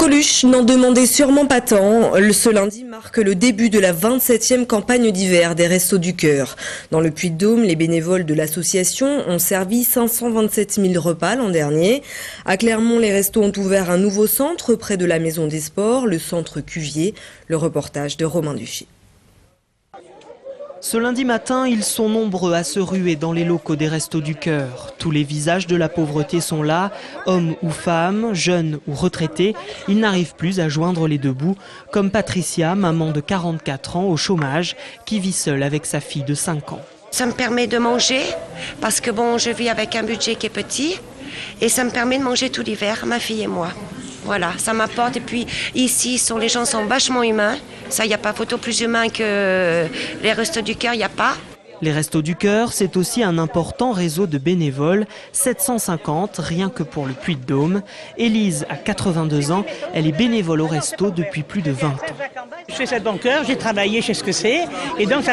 Coluche n'en demandait sûrement pas tant. Ce lundi marque le début de la 27e campagne d'hiver des Restos du Cœur. Dans le Puy-de-Dôme, les bénévoles de l'association ont servi 527 000 repas l'an dernier. À Clermont, les restos ont ouvert un nouveau centre près de la Maison des Sports, le centre Cuvier. Le reportage de Romain Duchy. Ce lundi matin, ils sont nombreux à se ruer dans les locaux des Restos du Cœur. Tous les visages de la pauvreté sont là, hommes ou femmes, jeunes ou retraités. Ils n'arrivent plus à joindre les deux bouts, comme Patricia, maman de 44 ans au chômage, qui vit seule avec sa fille de 5 ans. Ça me permet de manger, parce que bon, je vis avec un budget qui est petit, et ça me permet de manger tout l'hiver, ma fille et moi. Voilà, ça m'apporte. Et puis ici, les gens sont vachement humains. Ça, il n'y a pas photo plus humain que les Restos du Cœur, il n'y a pas. Les Restos du Cœur, c'est aussi un important réseau de bénévoles, 750 rien que pour le Puy-de-Dôme. Élise a 82 ans, elle est bénévole au resto depuis plus de 20 ans. Je fais ça de bon cœur, j'ai travaillé, je sais ce que c'est. Et donc,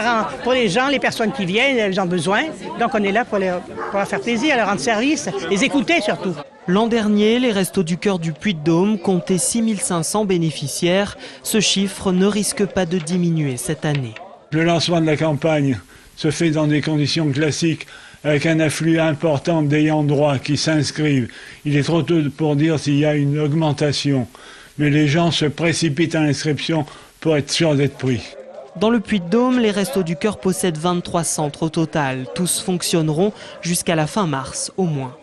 pour les gens, les personnes qui viennent, elles ont besoin. Donc, on est là pour leur faire plaisir, leur rendre service, les écouter surtout. L'an dernier, les Restos du Cœur du Puy-de-Dôme comptaient 6500 bénéficiaires. Ce chiffre ne risque pas de diminuer cette année. Le lancement de la campagne se fait dans des conditions classiques, avec un afflux important d'ayants droit qui s'inscrivent. Il est trop tôt pour dire s'il y a une augmentation, mais les gens se précipitent à l'inscription pour être sûrs d'être pris. Dans le Puy-de-Dôme, les Restos du Cœur possèdent 23 centres au total. Tous fonctionneront jusqu'à la fin mars, au moins.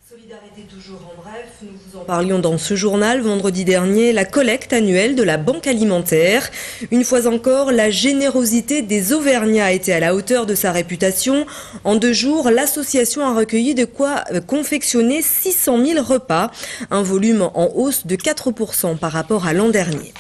Solidarité toujours en bref, nous vous en parlions dans ce journal vendredi dernier, la collecte annuelle de la Banque alimentaire. Une fois encore, la générosité des Auvergnats a été à la hauteur de sa réputation. En 2 jours, l'association a recueilli de quoi confectionner 600 000 repas, un volume en hausse de 4% par rapport à l'an dernier.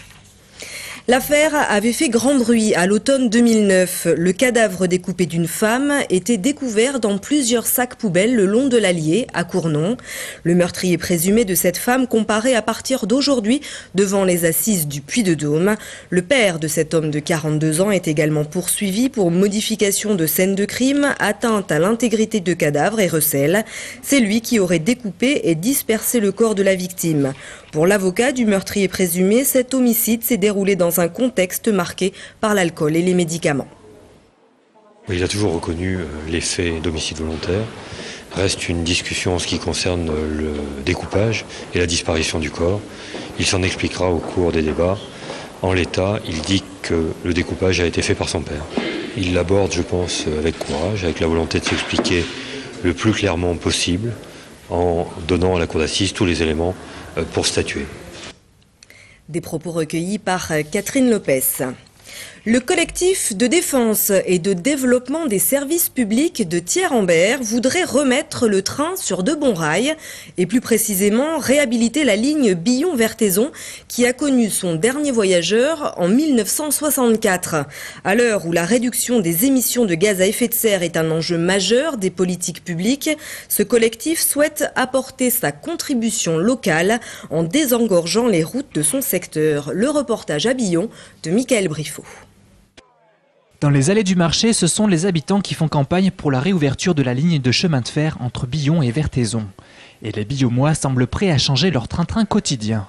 L'affaire avait fait grand bruit à l'automne 2009. Le cadavre découpé d'une femme était découvert dans plusieurs sacs poubelles le long de l'Allier, à Cournon. Le meurtrier présumé de cette femme comparaît à partir d'aujourd'hui devant les assises du Puy-de-Dôme. Le père de cet homme de 42 ans est également poursuivi pour modification de scène de crime, atteinte à l'intégrité de cadavre et recel. C'est lui qui aurait découpé et dispersé le corps de la victime. Pour l'avocat du meurtrier présumé, cet homicide s'est déroulé dans un contexte marqué par l'alcool et les médicaments. Il a toujours reconnu les faits d'homicide volontaire. Reste une discussion en ce qui concerne le découpage et la disparition du corps. Il s'en expliquera au cours des débats. En l'état, il dit que le découpage a été fait par son père. Il l'aborde, je pense, avec courage, avec la volonté de s'expliquer le plus clairement possible, en donnant à la cour d'assises tous les éléments pour statuer. Des propos recueillis par Catherine Lopez. Le collectif de défense et de développement des services publics de Thiers-en-Berre voudrait remettre le train sur de bons rails et plus précisément réhabiliter la ligne Billon-Vertaizon qui a connu son dernier voyageur en 1964. À l'heure où la réduction des émissions de gaz à effet de serre est un enjeu majeur des politiques publiques, ce collectif souhaite apporter sa contribution locale en désengorgeant les routes de son secteur. Le reportage à Billon de Michael Briffaut. Dans les allées du marché, ce sont les habitants qui font campagne pour la réouverture de la ligne de chemin de fer entre Billon et Vertaizon. Et les Billomois semblent prêts à changer leur train-train quotidien.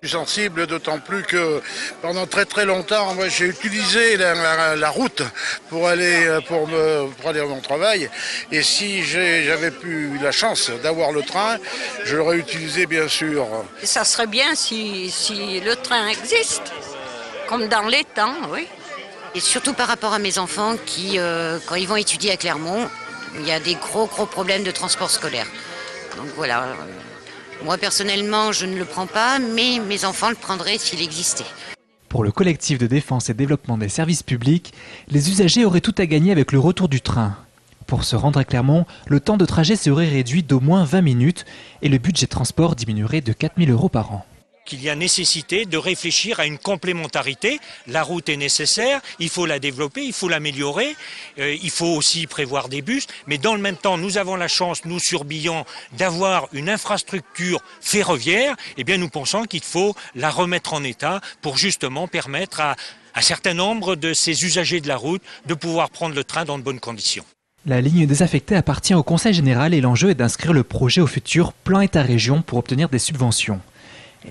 Je suis sensible, d'autant plus que pendant très longtemps, moi j'ai utilisé la route pour aller à mon travail. Et si j'avais eu la chance d'avoir le train, je l'aurais utilisé bien sûr. Ça serait bien si le train existe, comme dans les temps, oui. Et surtout par rapport à mes enfants qui, quand ils vont étudier à Clermont, il y a des gros problèmes de transport scolaire. Donc voilà, moi personnellement je ne le prends pas, mais mes enfants le prendraient s'il existait. Pour le collectif de défense et développement des services publics, les usagers auraient tout à gagner avec le retour du train. Pour se rendre à Clermont, le temps de trajet serait réduit d'au moins 20 minutes et le budget transport diminuerait de 4 000 € par an. Qu'il y a nécessité de réfléchir à une complémentarité. La route est nécessaire, il faut la développer, il faut l'améliorer, il faut aussi prévoir des bus, mais dans le même temps, nous avons la chance, nous sur Billon, d'avoir une infrastructure ferroviaire, et bien nous pensons qu'il faut la remettre en état pour justement permettre à un certain nombre de ces usagers de la route de pouvoir prendre le train dans de bonnes conditions. La ligne désaffectée appartient au Conseil général et l'enjeu est d'inscrire le projet au futur plan État-région pour obtenir des subventions.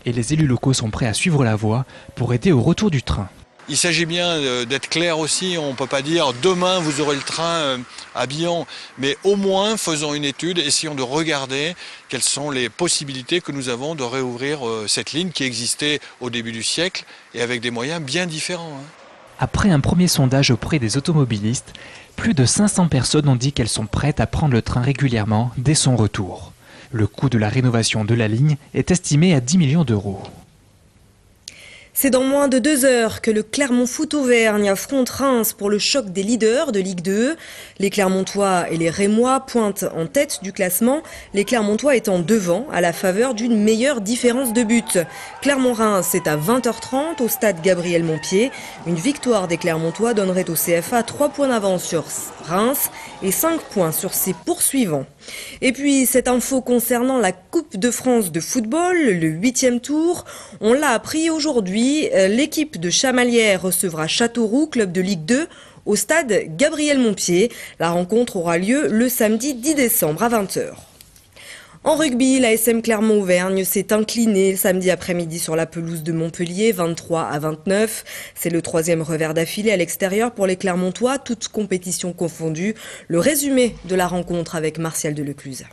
Et les élus locaux sont prêts à suivre la voie pour aider au retour du train. Il s'agit bien d'être clair aussi, on ne peut pas dire demain vous aurez le train à Billon, mais au moins faisons une étude, essayons de regarder quelles sont les possibilités que nous avons de réouvrir cette ligne qui existait au début du siècle et avec des moyens bien différents. Après un premier sondage auprès des automobilistes, plus de 500 personnes ont dit qu'elles sont prêtes à prendre le train régulièrement dès son retour. Le coût de la rénovation de la ligne est estimé à 10 millions d'euros. C'est dans moins de 2 heures que le Clermont Foot Auvergne affronte Reims pour le choc des leaders de Ligue 2. Les Clermontois et les Rémois pointent en tête du classement, les Clermontois étant devant à la faveur d'une meilleure différence de but. Clermont-Reims, c'est à 20h30 au stade Gabriel Montpied. Une victoire des Clermontois donnerait au CFA 3 points d'avance sur Reims et 5 points sur ses poursuivants. Et puis, cette info concernant la Coupe de France de football, le 8e tour, on l'a appris aujourd'hui, l'équipe de Chamalières recevra Châteauroux, club de Ligue 2, au stade Gabriel Montpied. La rencontre aura lieu le samedi 10 décembre à 20h. En rugby, l'ASM Clermont-Auvergne s'est inclinée samedi après-midi sur la pelouse de Montpellier, 23-29. C'est le 3e revers d'affilée à l'extérieur pour les Clermontois, toutes compétitions confondues. Le résumé de la rencontre avec Martial Delecluse.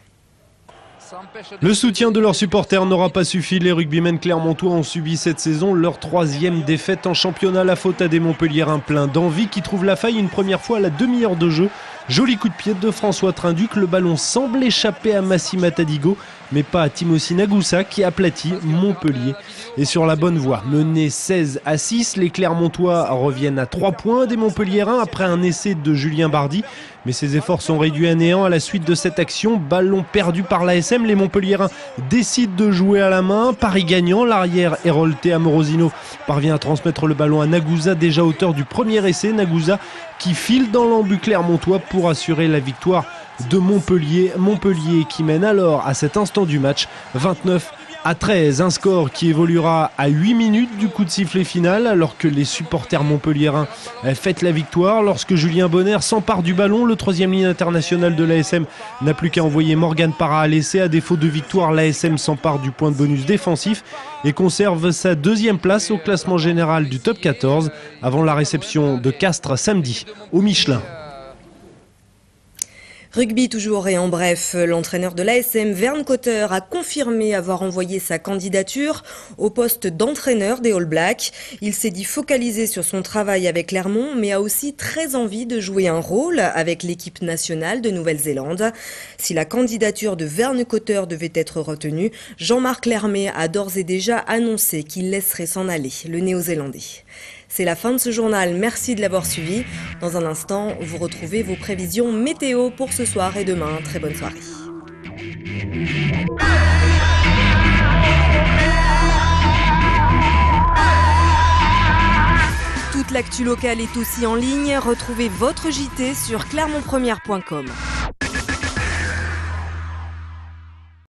Le soutien de leurs supporters n'aura pas suffi. Les rugbymen clermontois ont subi cette saison leur 3e défaite en championnat. La faute à des Montpelliérains pleins d'envie qui trouvent la faille une première fois à la demi-heure de jeu. Joli coup de pied de François Trinduc. Le ballon semble échapper à Massima Tadigo, mais pas à Timothy Nagoussa qui aplatit Montpellier. Et sur la bonne voie, menés 16-6, les Clermontois reviennent à 3 points des Montpelliérains après un essai de Julien Bardy. Mais ces efforts sont réduits à néant à la suite de cette action. Ballon perdu par l'ASM, les Montpelliérains décident de jouer à la main. Paris gagnant, l'arrière Hérolté Amorosino parvient à transmettre le ballon à Nagouza, déjà auteur du premier essai. Nagouza qui file dans l'embut clermontois pour assurer la victoire de Montpellier. Montpellier qui mène alors à cet instant du match 29-13. Un score qui évoluera à 8 minutes du coup de sifflet final alors que les supporters montpelliérains fêtent la victoire. Lorsque Julien Bonner s'empare du ballon, le 3e ligne international de l'ASM n'a plus qu'à envoyer Morgan Parra à l'essai. À défaut de victoire, l'ASM s'empare du point de bonus défensif et conserve sa 2e place au classement général du top 14 avant la réception de Castres samedi au Michelin. Rugby toujours et en bref, l'entraîneur de l'ASM Vern Cotter a confirmé avoir envoyé sa candidature au poste d'entraîneur des All Blacks. Il s'est dit focalisé sur son travail avec Clermont, mais a aussi très envie de jouer un rôle avec l'équipe nationale de Nouvelle-Zélande. Si la candidature de Vern Cotter devait être retenue, Jean-Marc Lermé a d'ores et déjà annoncé qu'il laisserait s'en aller, le Néo-Zélandais. C'est la fin de ce journal, merci de l'avoir suivi. Dans un instant, vous retrouvez vos prévisions météo pour ce soir et demain. Très bonne soirée. Toute l'actu locale est aussi en ligne. Retrouvez votre JT sur clermontpremière.com.